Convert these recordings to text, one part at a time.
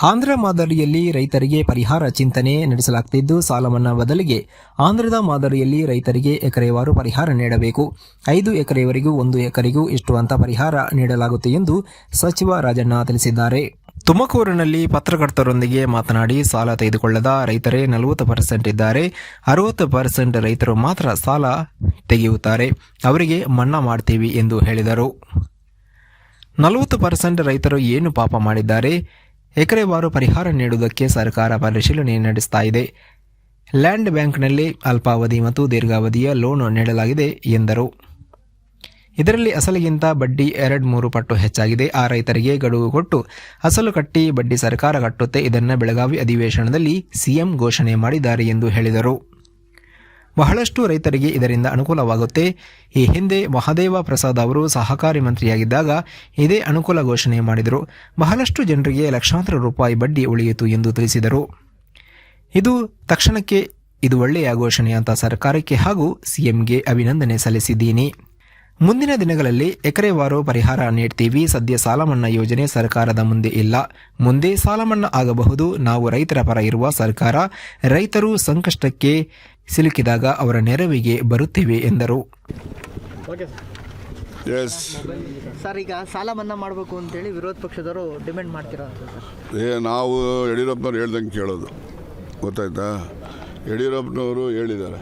ಆಂಧ್ರ ಮಾದರಿಯಲ್ಲಿ ರೈತರಿಗೆ ಪರಿಹಾರ ಚಿಂತನೆ ನಡೆಸಲಾಗುತ್ತಿದ್ದು, ಸಾಲ ಮನ್ನಾ ಬದಲಿಗೆ ಆಂಧ್ರದ ಮಾದರಿಯಲ್ಲಿ ರೈತರಿಗೆ ಎಕರೆವಾರು ಪರಿಹಾರ ನೀಡಬೇಕು. 5 ಎಕರೆವರೆಗೂ 1 ಎಕರೆಗೂ ಇಷ್ಟು ಅಂತ ಪರಿಹಾರ ನೀಡಲಾಗುತ್ತೆ ಎಂದು ಸಚಿವ ರಾಜಣ್ಣ ತಿಳಿಸಿದ್ದಾರೆ. ತುಮಕೂರಿನಲ್ಲಿ ಪತ್ರಕರ್ತರೊಂದಿಗೆ ಮಾತನಾಡಿ, ಸಾಲ ತೆಗೆದುಕೊಳ್ಳದ ರೈತರೇ 40% ಇದ್ದಾರೆ. 60% ರೈತರು ಮಾತ್ರ ಸಾಲ ತೆಗೆಯುತ್ತಾರೆ. ಅವರಿಗೆ ಮನ್ನಾ ಮಾಡ್ತೀವಿ ಎಂದು ಹೇಳಿದರು. 40% ರೈತರು ಏನು ಪಾಪ ಮಾಡಿದ್ದಾರೆ? ಎಕರೆವಾರು ಪರಿಹಾರ ನೀಡುವುದಕ್ಕೆ ಸರ್ಕಾರ ಪರಿಶೀಲನೆ ನಡೆಸ್ತಾ ಇದೆ. ಲ್ಯಾಂಡ್ ಬ್ಯಾಂಕ್ನಲ್ಲಿ ಅಲ್ಪಾವಧಿ ಮತ್ತು ದೀರ್ಘಾವಧಿಯ ಲೋನ್ ನೀಡಲಾಗಿದೆ ಎಂದರು. ಇದರಲ್ಲಿ ಅಸಲಿಗಿಂತ ಬಡ್ಡಿ 2-3 ಪಟ್ಟು ಹೆಚ್ಚಾಗಿದೆ. ಆ ರೈತರಿಗೆ ಗಡುವು ಕೊಟ್ಟು ಅಸಲು ಕಟ್ಟಿ ಬಡ್ಡಿ ಸರ್ಕಾರ ಕಟ್ಟುತ್ತೆ. ಇದನ್ನು ಬೆಳಗಾವಿ ಅಧಿವೇಶನದಲ್ಲಿ ಸಿಎಂ ಘೋಷಣೆ ಮಾಡಿದ್ದಾರೆ ಎಂದು ಹೇಳಿದರು. ಬಹಳಷ್ಟು ರೈತರಿಗೆ ಇದರಿಂದ ಅನುಕೂಲವಾಗುತ್ತೆ. ಈ ಹಿಂದೆ ಮಹದೇವ ಪ್ರಸಾದ್ ಅವರು ಸಹಕಾರಿ ಮಂತ್ರಿಯಾಗಿದ್ದಾಗ ಇದೇ ಅನುಕೂಲ ಘೋಷಣೆ ಮಾಡಿದರು. ಬಹಳಷ್ಟು ಜನರಿಗೆ ಲಕ್ಷಾಂತರ ರೂಪಾಯಿ ಬಡ್ಡಿ ಉಳಿಯಿತು ಎಂದು ತಿಳಿಸಿದರು. ಇದು ತಕ್ಷಣಕ್ಕೆ ಇದು ಒಳ್ಳೆಯ ಘೋಷಣೆ ಅಂತ ಸರ್ಕಾರಕ್ಕೆ ಹಾಗೂ ಸಿಎಂಗೆ ಅಭಿನಂದನೆ ಸಲ್ಲಿಸಿದ್ದೀನಿ. ಮುಂದಿನ ದಿನಗಳಲ್ಲಿ ಎಕರೆವಾರು ಪರಿಹಾರ ನೀಡ್ತೀವಿ. ಸದ್ಯ ಸಾಲ ಮನ್ನಾ ಯೋಜನೆ ಸರ್ಕಾರದ ಮುಂದೆ ಇಲ್ಲ. ಮುಂದೆ ಸಾಲ ಮನ್ನಾ ಆಗಬಹುದು. ನಾವು ರೈತರ ಪರ ಇರುವ ಸರ್ಕಾರ. ರೈತರು ಸಂಕಷ್ಟಕ್ಕೆ ಸಿಲುಕಿದಾಗ ಅವರ ನೆರವಿಗೆ ಬರುತ್ತೇವೆ ಎಂದರು. ಸರ್, ಈಗ ಸಾಲ ಮನ್ನಾ ಮಾಡಬೇಕು ಅಂತೇಳಿ ವಿರೋಧ ಪಕ್ಷದವರು ಡಿಮ್ಯಾಂಡ್ ಮಾಡ್ತಿರೋ ನಾವು ಯಡಿಯೂರಪ್ಪನವ್ರು ಹೇಳ್ದಂಗೆ ಕೇಳೋದು, ಗೊತ್ತಾಯ್ತಾ? ಯಡಿಯೂರಪ್ಪನವರು ಹೇಳಿದ್ದಾರೆ,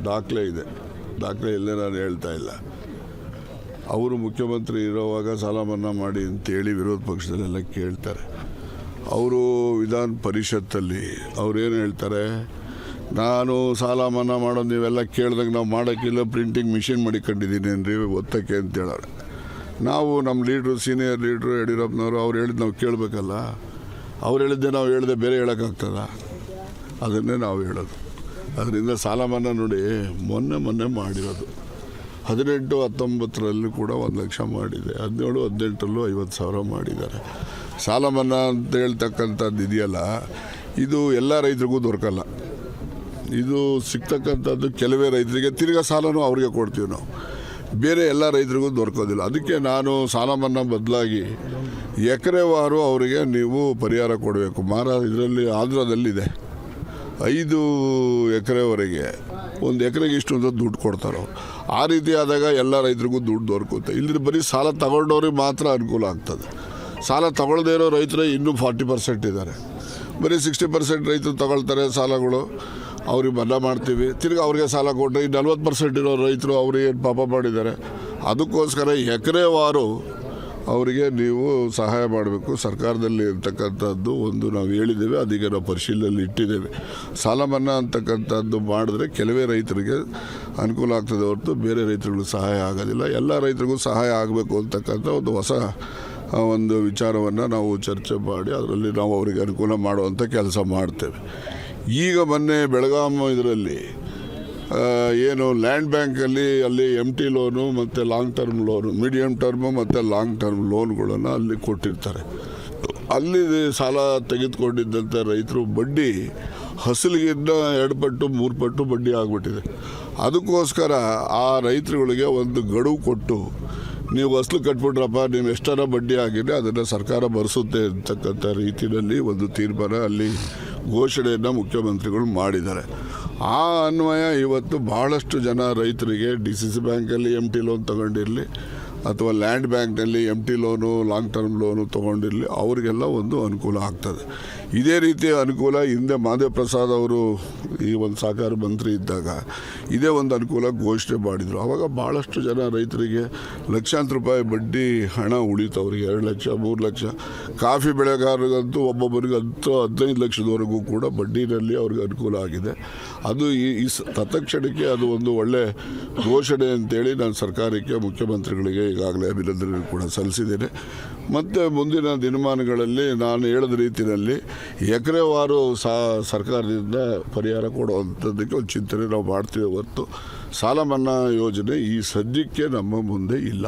ದಾಖಲೆ ಇದೆ. ದಾಖಲೆ ಇಲ್ಲದೆ ನಾನು ಹೇಳ್ತಾ ಇಲ್ಲ. ಅವರು ಮುಖ್ಯಮಂತ್ರಿ ಇರೋವಾಗ ಸಾಲ ಮನ್ನಾ ಮಾಡಿ ಅಂತೇಳಿ ವಿರೋಧ ಪಕ್ಷದಲ್ಲೆಲ್ಲ ಕೇಳ್ತಾರೆ. ಅವರು ವಿಧಾನ ಪರಿಷತ್ತಲ್ಲಿ ಅವ್ರೇನು ಹೇಳ್ತಾರೆ, ನಾನು ಸಾಲ ಮನ್ನಾ ಮಾಡೋದು ನೀವೆಲ್ಲ ಕೇಳ್ದಂಗೆ ನಾವು ಮಾಡೋಕ್ಕಿಲ್ಲ, ಪ್ರಿಂಟಿಂಗ್ ಮಿಷಿನ್ ಮಾಡಿಕೊಂಡಿದ್ದೀನಿ ಏನ್ರಿ ಒತ್ತಕ್ಕೆ ಅಂತ ಹೇಳೋರು. ನಾವು ನಮ್ಮ ಲೀಡ್ರು, ಸೀನಿಯರ್ ಲೀಡ್ರು ಯಡಿಯೂರಪ್ಪನವರು ಅವ್ರು ಹೇಳಿದ್ದು ನಾವು ಕೇಳಬೇಕಲ್ಲ. ಅವ್ರು ಹೇಳಿದ್ದೆ ನಾವು ಹೇಳಿದೆ ಬೇರೆ ಹೇಳೋಕ್ಕಾಗ್ತದ? ಅದನ್ನೇ ನಾವು ಹೇಳೋದು. ಅದರಿಂದ ಸಾಲ ಮನ್ನಾ ನೋಡಿ ಮೊನ್ನೆ ಮಾಡಿರೋದು 18-19 ಕೂಡ 1 ಲಕ್ಷ ಮಾಡಿದೆ. 17-18 50,000 ಮಾಡಿದ್ದಾರೆ. ಸಾಲ ಮನ್ನಾ ಅಂತ ಹೇಳ್ತಕ್ಕಂಥದ್ದು ಇದೆಯಲ್ಲ, ಇದು ಎಲ್ಲ ರೈತರಿಗೂ ದೊರಕಲ್ಲ. ಇದು ಸಿಗ್ತಕ್ಕಂಥದ್ದು ಕೆಲವೇ ರೈತರಿಗೆ, ತಿರ್ಗಾ ಸಾಲನೂ ಅವ್ರಿಗೆ ಕೊಡ್ತೀವಿ ನಾವು. ಬೇರೆ ಎಲ್ಲ ರೈತರಿಗೂ ದೊರಕೋದಿಲ್ಲ. ಅದಕ್ಕೆ ನಾನು ಸಾಲ ಮನ್ನಾ ಬದಲಾಗಿ ಎಕರೆವಾರು ಅವರಿಗೆ ನೀವು ಪರಿಹಾರ ಕೊಡಬೇಕು. ಇದರಲ್ಲಿ ಆಂಧ್ರದಲ್ಲಿದೆ 5 ಎಕರೆವರೆಗೆ 1 ಎಕರೆಗೆ ಇಷ್ಟು ಅಂತ ದುಡ್ಡು ಕೊಡ್ತಾರೋ. ಆ ರೀತಿ ಆದಾಗ ಎಲ್ಲ ರೈತರಿಗೂ ದುಡ್ಡು ದೊರಕುತ್ತೆ. ಇಲ್ಲಿ ಬರೀ ಸಾಲ ತಗೊಂಡವ್ರಿಗೆ ಮಾತ್ರ ಅನುಕೂಲ ಆಗ್ತದೆ. ಸಾಲ ತಗೊಳ್ಳದೇ ಇರೋ ರೈತರೇ ಇನ್ನೂ 40% ಇದ್ದಾರೆ. ಬರೀ 60% ರೈತರು ತಗೊಳ್ತಾರೆ ಸಾಲಗಳು. ಅವ್ರಿಗೆ ಮನ್ನಾ ಮಾಡ್ತೀವಿ. ತಿರ್ಗಿ ಅವ್ರಿಗೆ ಸಾಲ ಕೊಟ್ಟರೆ ಈ 40% ಇರೋ ರೈತರು ಅವ್ರಿಗೆ ಏನು ಪಾಪ ಮಾಡಿದ್ದಾರೆ. ಅದಕ್ಕೋಸ್ಕರ ಎಕರೆವಾರು ಅವರಿಗೆ ನೀವು ಸಹಾಯ ಮಾಡಬೇಕು. ಸರ್ಕಾರದಲ್ಲಿ ಇರ್ತಕ್ಕಂಥದ್ದು ಒಂದು ನಾವು ಹೇಳಿದ್ದೇವೆ, ಅದೀಗ ನಾವು ಪರಿಶೀಲನೆಯಲ್ಲಿ ಇಟ್ಟಿದ್ದೇವೆ. ಸಾಲ ಮನ್ನಾ ಅಂತಕ್ಕಂಥದ್ದು ಮಾಡಿದ್ರೆ ಕೆಲವೇ ರೈತರಿಗೆ ಅನುಕೂಲ ಆಗ್ತದೆ ಹೊರತು ಬೇರೆ ರೈತರಿಗೂ ಸಹಾಯ ಆಗೋದಿಲ್ಲ. ಎಲ್ಲ ರೈತರಿಗೂ ಸಹಾಯ ಆಗಬೇಕು ಅಂತಕ್ಕಂಥ ಒಂದು ಹೊಸ ವಿಚಾರವನ್ನು ನಾವು ಚರ್ಚೆ ಮಾಡಿ ಅದರಲ್ಲಿ ನಾವು ಅವರಿಗೆ ಅನುಕೂಲ ಮಾಡುವಂಥ ಕೆಲಸ ಮಾಡ್ತೇವೆ. ಈಗ ಮೊನ್ನೆ ಬೆಳಗಾಂ ಇದರಲ್ಲಿ ಏನು ಲ್ಯಾಂಡ್ ಬ್ಯಾಂಕಲ್ಲಿ ಅಲ್ಲಿ MT ಲೋನು ಮತ್ತು long term loan, medium term ಮತ್ತು ಲಾಂಗ್ ಟರ್ಮ್ ಲೋನ್ಗಳನ್ನು ಅಲ್ಲಿ ಕೊಟ್ಟಿರ್ತಾರೆ. ಅಲ್ಲಿ ಸಾಲ ತೆಗೆದುಕೊಂಡಿದ್ದಂಥ ರೈತರು ಬಡ್ಡಿ ಹಸಲಿಗಿಂತ 2 ಪಟ್ಟು 3 ಪಟ್ಟು ಬಡ್ಡಿ ಆಗಿಬಿಟ್ಟಿದೆ. ಅದಕ್ಕೋಸ್ಕರ ಆ ರೈತರುಗಳಿಗೆ ಒಂದು ಗಡುವು ಕೊಟ್ಟು, ನೀವು ಅಸಲು ಕಟ್ಬಿಟ್ರಪ್ಪ, ನೀವು ಎಷ್ಟರ ಬಡ್ಡಿ ಆಗಿದೆ ಅದನ್ನು ಸರ್ಕಾರ ಭರಿಸುತ್ತೆ ಅಂತಕ್ಕಂಥ ರೀತಿಯಲ್ಲಿ ಒಂದು ತೀರ್ಮಾನ ಅಲ್ಲಿ ಘೋಷಣೆಯನ್ನು ಮುಖ್ಯಮಂತ್ರಿಗಳು ಮಾಡಿದ್ದಾರೆ. ಆ ಅನ್ವಯ ಇವತ್ತು ಭಾಳಷ್ಟು ಜನ ರೈತರಿಗೆ DCC ಬ್ಯಾಂಕಲ್ಲಿ MT ಲೋನ್ ತಗೊಂಡಿರಲಿ ಅಥವಾ ಲ್ಯಾಂಡ್ ಬ್ಯಾಂಕ್ನಲ್ಲಿ MT loan, long term loan ತೊಗೊಂಡಿರಲಿ, ಅವರಿಗೆಲ್ಲ ಒಂದು ಅನುಕೂಲ ಆಗ್ತದೆ. ಇದೇ ರೀತಿಯ ಅನುಕೂಲ ಹಿಂದೆ ಮಹದೇವ ಪ್ರಸಾದ್ ಅವರು ಈ ಒಂದು ಸಹಕಾರ ಮಂತ್ರಿ ಇದ್ದಾಗ ಇದೇ ಒಂದು ಅನುಕೂಲ ಘೋಷಣೆ ಮಾಡಿದರು. ಆವಾಗ ಭಾಳಷ್ಟು ಜನ ರೈತರಿಗೆ ಲಕ್ಷಾಂತರ ರೂಪಾಯಿ ಬಡ್ಡಿ ಹಣ ಉಳಿತು. ಅವರಿಗೆ 2 ಲಕ್ಷ 3 ಲಕ್ಷ. ಕಾಫಿ ಬೆಳೆಗಾರರಿಗಂತೂ ಒಬ್ಬೊಬ್ಬರಿಗಂತೂ 15 ಲಕ್ಷದವರೆಗೂ ಕೂಡ ಬಡ್ಡಿನಲ್ಲಿ ಅವ್ರಿಗೆ ಅನುಕೂಲ ಆಗಿದೆ. ಅದು ಈ ತತ್ಕ್ಷಣಕ್ಕೆ ಅದು ಒಂದು ಒಳ್ಳೆ ಘೋಷಣೆ ಅಂತೇಳಿ ನಾನು ಸರ್ಕಾರಕ್ಕೆ, ಮುಖ್ಯಮಂತ್ರಿಗಳಿಗೆ ಈಗಾಗಲೇ ಅಭಿನಂದನೆ ಕೂಡ ಸಲ್ಲಿಸಿದ್ದೇನೆ. ಮತ್ತು ಮುಂದಿನ ದಿನಮಾನಗಳಲ್ಲಿ ನಾನು ಹೇಳಿದ ರೀತಿಯಲ್ಲಿ ಎಕರೆವಾರು ಸರ್ಕಾರದಿಂದ ಪರಿಹಾರ ಕೊಡುವಂಥದ್ದಕ್ಕೆ ಒಂದು ಚಿಂತನೆ ನಾವು ಮಾಡ್ತೀವಿ ಹೊರತು ಸಾಲ ಮನ್ನಾ ಯೋಜನೆ ಈ ಸದ್ಯಕ್ಕೆ ನಮ್ಮ ಮುಂದೆ ಇಲ್ಲ.